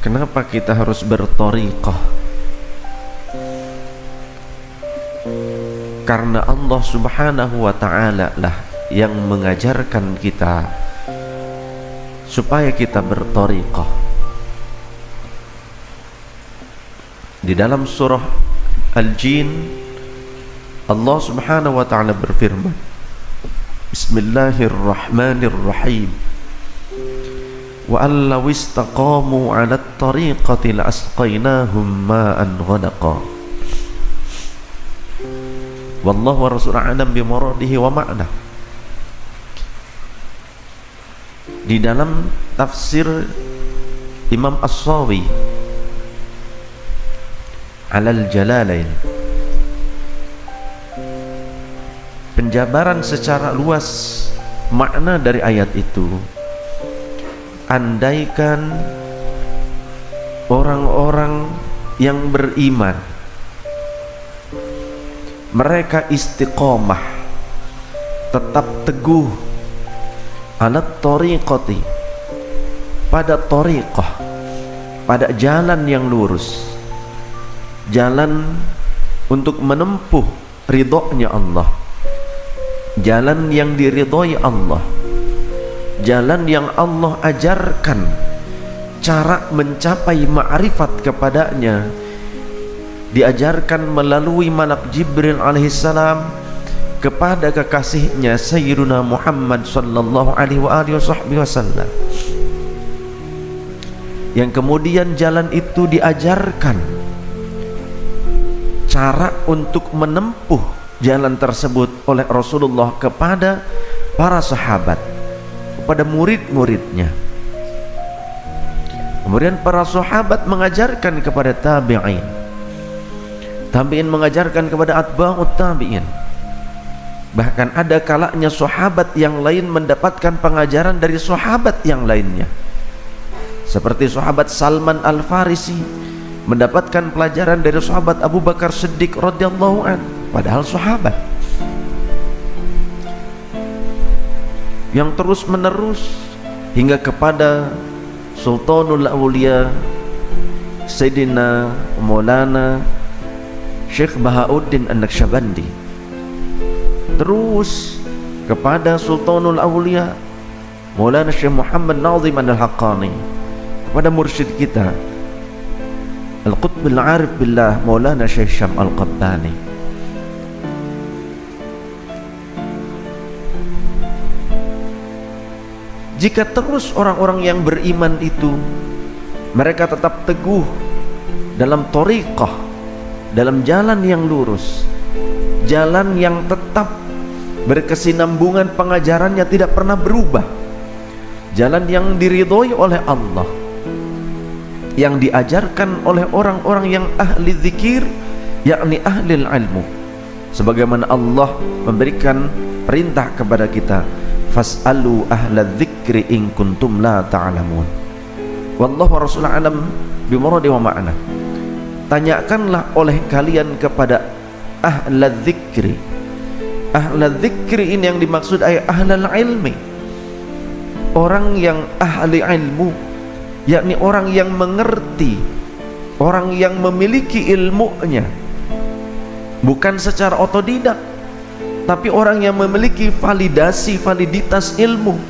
Kenapa kita harus berthariqah? Karena Allah Subhanahu wa ta'ala lah yang mengajarkan kita supaya kita berthariqah. Di dalam surah Al-Jin, Allah Subhanahu wa ta'ala berfirman, Bismillahirrahmanirrahim, wa an law istaqamu 'ala at-tariqati la asqaynahum ma'an ghadaqa. Wallahu wa rasuluhu a'lam bi muradihi wa ma'na. Di dalam tafsir Imam As-Sawi Alal Jalalain, penjabaran secara luas makna dari ayat itu, andaikan orang-orang yang beriman mereka istiqomah, tetap teguh ala thariqati, pada thariqah, pada jalan yang lurus, jalan untuk menempuh ridhonya Allah, jalan yang diridhoi Allah, jalan yang Allah ajarkan cara mencapai ma'rifat kepadanya, diajarkan melalui malak Jibril alaihissalam kepada kekasihnya Sayyiduna Muhammad sallallahu alaihi wasallam, yang kemudian jalan itu diajarkan cara untuk menempuh jalan tersebut oleh Rasulullah kepada para sahabat, kepada murid-muridnya. Kemudian para sahabat mengajarkan kepada tabi'in, tabi'in mengajarkan kepada atba'ut tabi'in. Bahkan ada kalanya sahabat yang lain mendapatkan pengajaran dari sahabat yang lainnya, seperti sahabat Salman Al-Farisi mendapatkan pelajaran dari sahabat Abu Bakar Siddiq radhiyallahu an, padahal sahabat. Yang terus menerus hingga kepada Sultanul Awliya Sayyidina Maulana Syekh Bahauddin An-Naqsyabandi, terus kepada Sultanul Awliya Maulana Syekh Muhammad Nazim Al-Haqqani, kepada mursyid kita Al-Qutbil Arif Billah Maulana Syekh Syam Al-Qabbani. Jika terus orang-orang yang beriman itu mereka tetap teguh dalam thariqah, dalam jalan yang lurus, jalan yang tetap berkesinambungan pengajarannya tidak pernah berubah, jalan yang diridhoi oleh Allah, yang diajarkan oleh orang-orang yang ahli zikir, yakni ahli ilmu, sebagaimana Allah memberikan perintah kepada kita, fas'alu ahla dzikri in kuntum la ta'lamun. Wallahu rasuluhu alam bimuradi wa ma'na. Tanyakanlah oleh kalian kepada ahla dzikri. Ahla dzikri ini yang dimaksud ay ahlal ilmi, orang yang ahli ilmu, yakni orang yang mengerti, orang yang memiliki ilmunya, bukan secara otodidak, tapi orang yang memiliki validitas ilmu,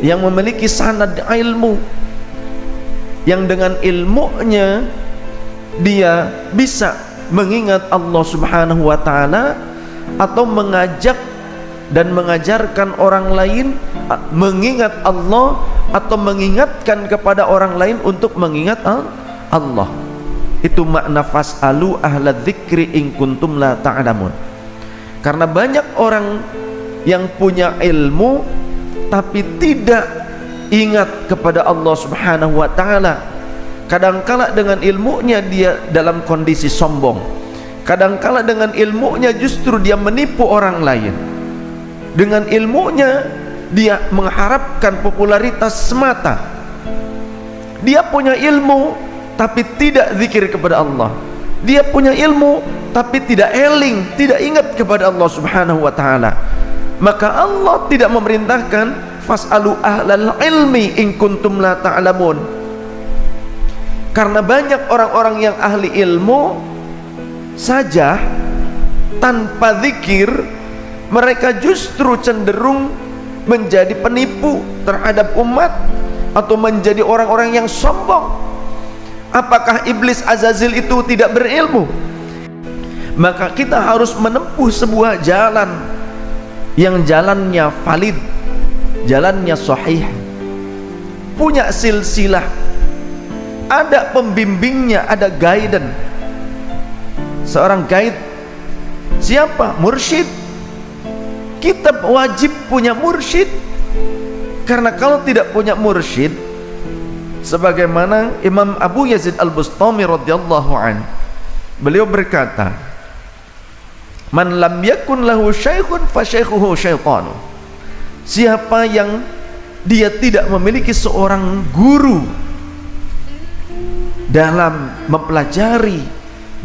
yang memiliki sanad ilmu, yang dengan ilmunya dia bisa mengingat Allah Subhanahu wa ta'ala, atau mengajak dan mengajarkan orang lain mengingat Allah, atau mengingatkan kepada orang lain untuk mengingat Allah. Itu makna fas'alu ahla dzikri in kuntum la ta'lamun. Karena banyak orang yang punya ilmu tapi tidak ingat kepada Allah Subhanahu wa ta'ala. Kadangkala dengan ilmunya dia dalam kondisi sombong, kadangkala dengan ilmunya justru dia menipu orang lain, dengan ilmunya dia mengharapkan popularitas semata. Dia punya ilmu tapi tidak zikir kepada Allah, dia punya ilmu tapi tidak eling, tidak ingat kepada Allah Subhanahu wa ta'ala. Maka Allah tidak memerintahkan fas'alu ahlal ilmi in kuntum la ta'lamun. Karena banyak orang-orang yang ahli ilmu saja tanpa zikir, mereka justru cenderung menjadi penipu terhadap umat atau menjadi orang-orang yang sombong. Apakah iblis Azazil itu tidak berilmu? Maka kita harus menempuh sebuah jalan yang jalannya valid, jalannya sahih, punya silsilah, ada pembimbingnya, ada guidance. Seorang guide siapa? Mursyid. Kita wajib punya mursyid, karena kalau tidak punya mursyid, sebagaimana Imam Abu Yazid Al-Bustami radhiyallahu an, beliau berkata, man lam yakun lahu syaikhun fa syaikhuhu syaitanu. Siapa yang dia tidak memiliki seorang guru dalam mempelajari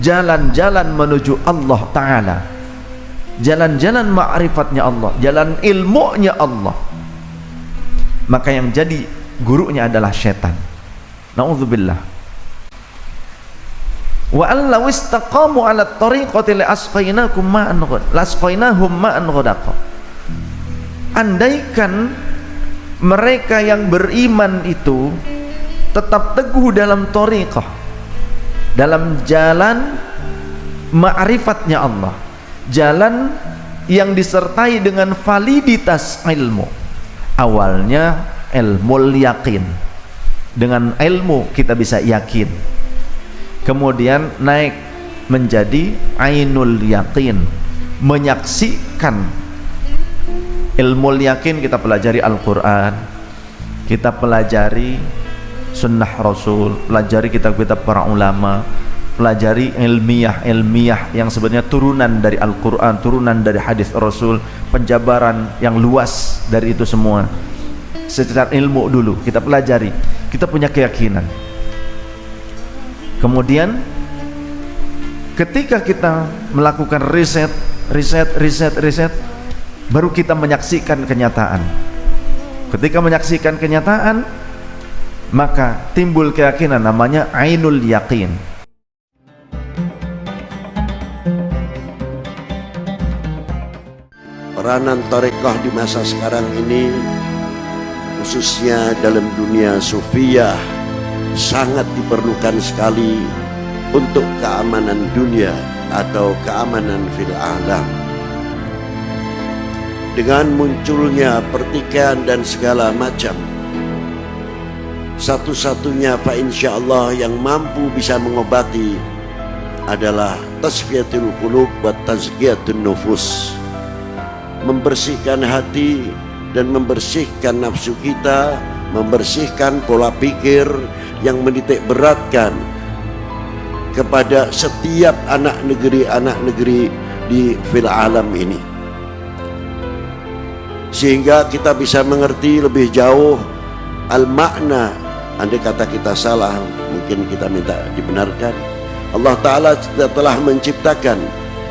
jalan-jalan menuju Allah Ta'ala, jalan-jalan ma'rifatnya Allah, jalan ilmunya Allah, maka yang jadi gurunya adalah syaitan. Na'udzubillah. Wa an law istaqamu 'ala at-tariqati la asqainahum ma'an ghadaqa. Andaikan mereka yang beriman itu tetap teguh dalam thariqah, dalam jalan ma'rifatnya Allah, jalan yang disertai dengan validitas ilmu. Awalnya ilmu yakin, dengan ilmu kita bisa yakin, kemudian naik menjadi ainul yakin, menyaksikan. Ilmu yakin kita pelajari Al-Quran, kita pelajari sunnah Rasul, pelajari kitab-kitab para ulama, pelajari ilmiah yang sebenarnya turunan dari Al-Quran, turunan dari hadis Rasul, penjabaran yang luas dari itu semua. Secara ilmu dulu kita pelajari, kita punya keyakinan. Kemudian ketika kita melakukan riset, baru kita menyaksikan kenyataan. Ketika menyaksikan kenyataan, maka timbul keyakinan, namanya ainul yakin. Peranan tarekah di masa sekarang ini, khususnya dalam dunia sufiyah, sangat diperlukan sekali untuk keamanan dunia atau keamanan fil alam. Dengan munculnya pertikaian dan segala macam, satu-satunya fa insyaallah yang mampu bisa mengobati adalah tasfiyatul qulub wa tazkiyatun nufus, membersihkan hati dan membersihkan nafsu kita, membersihkan pola pikir yang menitik beratkan kepada setiap anak negeri di fil alam ini, sehingga kita bisa mengerti lebih jauh al-makna. Andai kata kita salah, mungkin kita minta dibenarkan. Allah Ta'ala telah menciptakan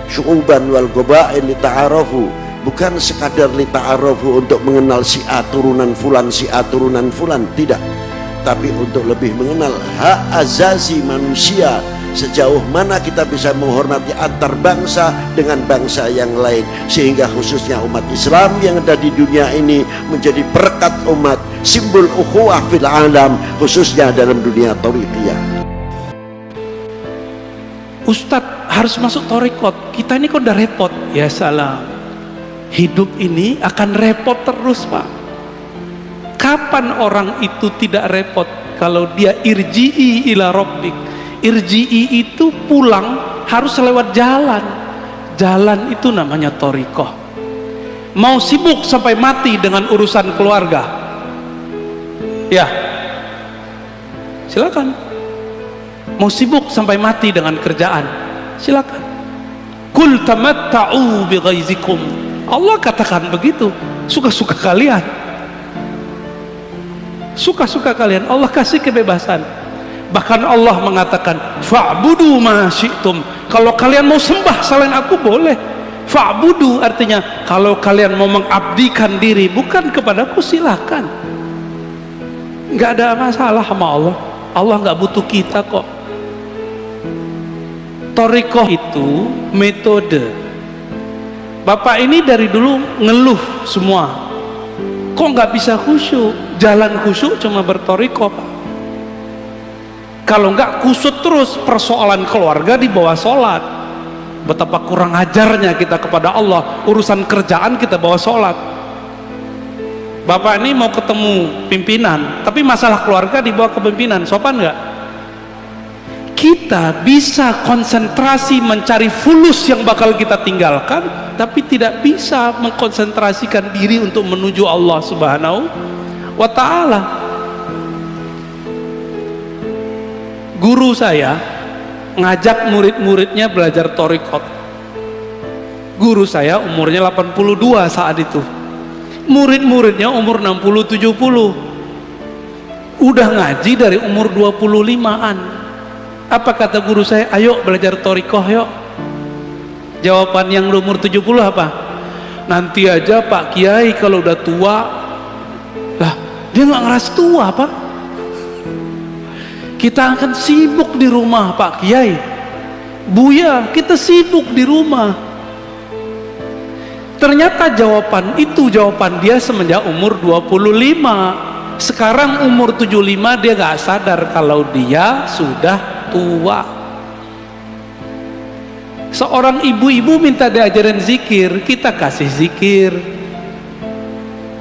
syu'uban wal qabail li ta'arafu, bukan sekadar li ta'arafu untuk mengenal si A turunan fulan, si A turunan fulan, tidak, tapi untuk lebih mengenal hak azazi manusia, sejauh mana kita bisa menghormati antar bangsa dengan bangsa yang lain, sehingga khususnya umat Islam yang ada di dunia ini menjadi perekat umat, simbol ukhuwah fil alam, khususnya dalam dunia thariqiyah. Ustadz harus masuk thariqat, kita ini kok udah repot. Ya salam, hidup ini akan repot terus Pak. Kapan orang itu tidak repot? Kalau dia irji'i ila rabbik. Irji'i itu pulang harus lewat jalan. Jalan itu namanya thariqah. Mau sibuk sampai mati dengan urusan keluarga, ya silakan. Mau sibuk sampai mati dengan kerjaan, silakan. Kul tamatta'u bighaizikum. Allah katakan begitu. Suka-suka kalian, suka-suka kalian. Allah kasih kebebasan. Bahkan Allah mengatakan fa'budu ma syi'tum. Kalau kalian mau sembah selain aku boleh. Fa'budu artinya kalau kalian mau mengabdikan diri bukan kepadaku, silakan. Nggak ada masalah sama Allah. Allah nggak butuh kita kok. Thariqah itu metode. Bapak ini dari dulu ngeluh semua, kok nggak bisa khusyuk. Jalan khusyuk cuma berthariqah, Pak. Kalau nggak kusut terus, persoalan keluarga di bawah sholat. Betapa kurang ajarnya kita kepada Allah. Urusan kerjaan kita bawa sholat. Bapak ini mau ketemu pimpinan, tapi masalah keluarga dibawa ke pimpinan, sopan nggak? Kita bisa konsentrasi mencari fulus yang bakal kita tinggalkan, tapi tidak bisa mengkonsentrasikan diri untuk menuju Allah Subhanahu wa Ta'ala. Guru saya ngajak murid-muridnya belajar thariqat. Guru saya umurnya 82 saat itu, murid-muridnya umur 60-70, udah ngaji dari umur 25-an. Apa kata guru saya? Ayo belajar thariqah yuk. Jawaban yang umur 70 apa? Nanti aja Pak Kiai kalau udah tua. Lah, dia nggak ngeras tua, Pak. Kita akan sibuk di rumah, Pak Kiai. Buya, kita sibuk di rumah. Ternyata jawaban dia semenjak umur 25. Sekarang umur 75 dia nggak sadar kalau dia sudah tua. Seorang ibu-ibu minta diajarin zikir, kita kasih zikir.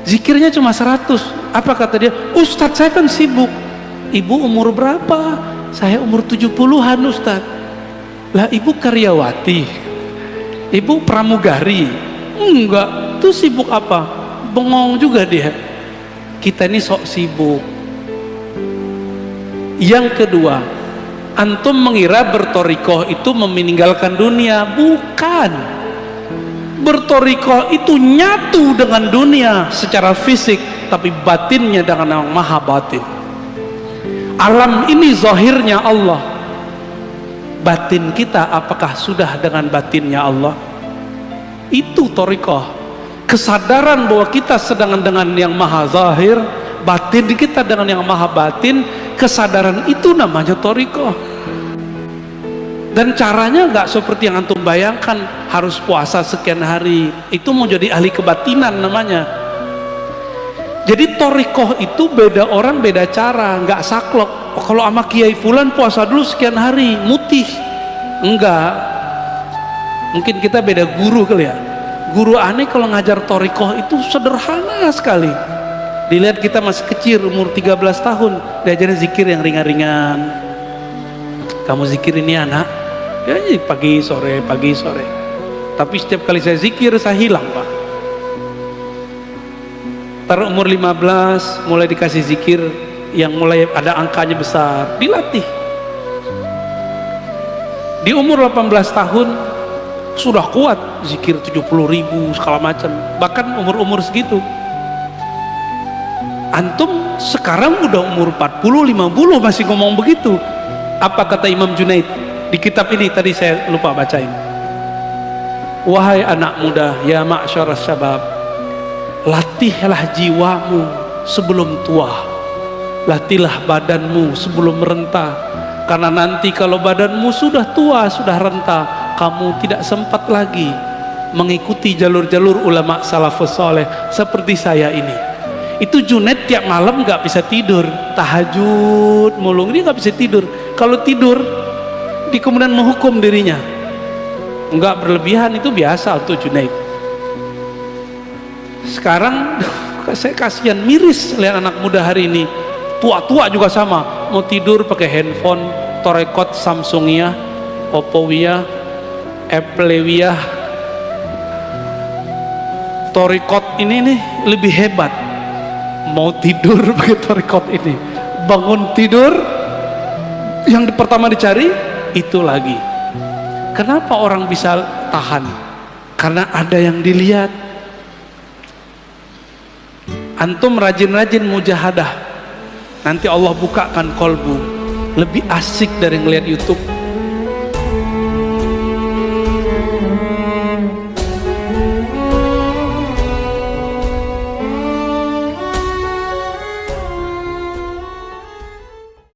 Zikirnya cuma 100. Apa kata dia? Ustadz, saya kan sibuk. Ibu umur berapa? Saya umur 70-an, Ustadz. Lah, ibu karyawati, ibu pramugari? Enggak. Tuh sibuk apa? Bengong juga dia. Kita ini sok sibuk. Yang kedua, antum mengira berthariqah itu meninggalkan dunia. Bukan. Berthariqah itu nyatu dengan dunia secara fisik, tapi batinnya dengan yang maha batin. Alam ini zahirnya Allah, batin kita apakah sudah dengan batinnya Allah? Itu thariqah. Kesadaran bahwa kita sedang dengan yang maha zahir, batin kita dengan yang maha batin. Kesadaran itu namanya thariqah. Dan caranya nggak seperti yang antum bayangkan, harus puasa sekian hari. Itu mau jadi ahli kebatinan namanya. Jadi thariqah itu beda orang beda cara, nggak saklek. Kalau sama Kiai Fulan puasa dulu sekian hari, mutih. Enggak. Mungkin kita beda guru kali ya. Guru aneh kalau ngajar thariqah itu sederhana sekali. Dilihat kita masih kecil, umur 13 tahun, diajarin zikir yang ringan-ringan. Kamu zikir ini anak, ya pagi sore. Tapi setiap kali saya zikir saya hilang, Pak. Tar umur 15 mulai dikasih zikir yang mulai ada angkanya besar, dilatih. Di umur 18 tahun sudah kuat zikir 70.000 segala macam, bahkan umur segitu. Antum sekarang udah umur 40-50 masih ngomong begitu. Apa kata Imam Junaid di kitab ini tadi saya lupa bacain? Wahai anak muda, ya ma'syarus syabab, latihlah jiwamu sebelum tua, latihlah badanmu sebelum renta, karena nanti kalau badanmu sudah tua, sudah renta, kamu tidak sempat lagi mengikuti jalur-jalur ulama salafus soleh seperti saya ini. Itu Junaid tiap malam nggak bisa tidur, tahajud mulu, dia nggak bisa tidur. Kalau tidur di kemudian menghukum dirinya, nggak berlebihan, itu biasa untuk Junaid. Sekarang saya kasihan, miris lihat anak muda hari ini, tua-tua juga sama, mau tidur pakai handphone, thariqat Samsungiyah, Oppowiyah, Applewiyah. Thariqat ini nih lebih hebat. Mau tidur pakai thariqat ini, bangun tidur yang pertama dicari itu lagi. Kenapa orang bisa tahan? Karena ada yang dilihat. Antum rajin-rajin mujahadah, nanti Allah bukakan kolbu, lebih asik dari ngelihat YouTube.